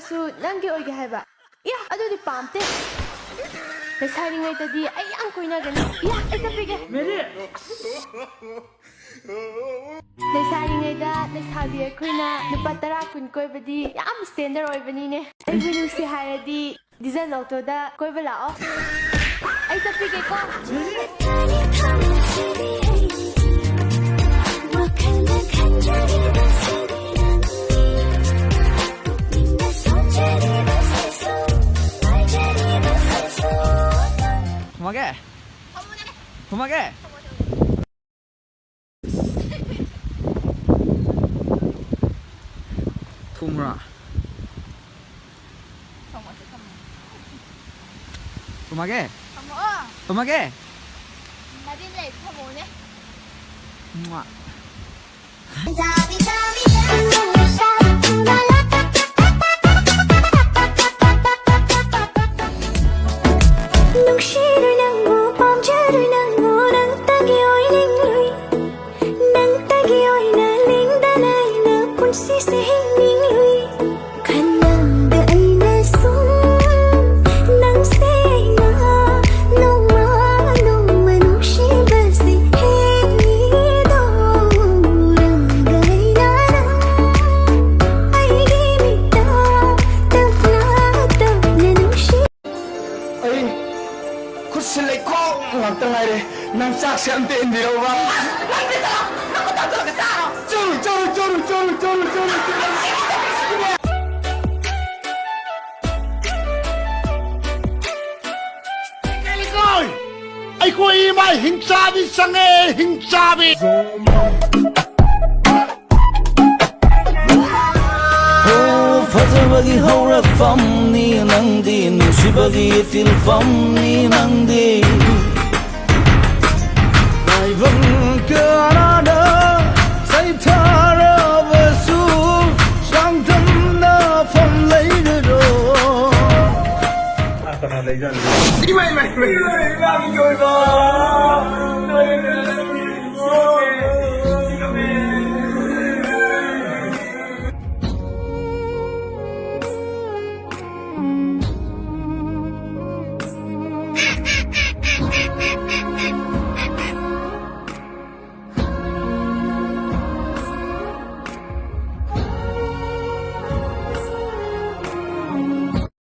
ꯅꯠꯇ꯭ꯔꯒꯁꯨ ꯅꯪꯒꯤ ꯑꯣꯏꯒꯦ ꯍꯥꯏꯕ ꯏꯌꯥ ꯑꯗꯨꯗꯤ ꯄꯥꯝꯇꯦ ꯂꯩꯁꯥꯔꯤꯉꯩꯗꯗꯤ ꯑꯩ ꯌꯥꯝ ꯀꯣꯏꯅꯒꯅꯤ ꯏꯌꯥ ꯑꯩ ꯆꯠꯄꯤꯒꯦ ꯂꯩꯁꯥꯔꯤꯉꯩꯗ ꯂꯩꯁꯥꯕꯤ ꯑꯩꯈꯣꯏꯅ ꯂꯨꯄꯥ 10 20 ꯀꯣꯏꯕꯗꯤ ꯌꯥꯝ ꯁ꯭ꯇꯦꯟꯗꯔ ꯑꯣꯏꯕꯅꯤꯅꯦ ꯑꯩꯕꯨ ꯅꯨꯡꯁꯤ ꯍꯥꯏꯔꯗꯤ ꯗꯤꯖꯜ ꯑꯣꯇꯣꯗ ꯀꯣꯏꯕ ꯂꯥꯛꯑꯣ ꯑꯩ ꯆꯠꯄꯤꯒꯦꯀꯣ 고마게 고마게 도무라 고마게 고마게 나딘레 터보네 우와 난 짝시 안 떼인데요, 봐. eikhoi mai hingchabi sange hingchabi fazabagi hawrafam ni nangdi nusibagi tilfam ni nangdi Ivan Canada, Saitara Vasu, Shantamna from later. Ini main.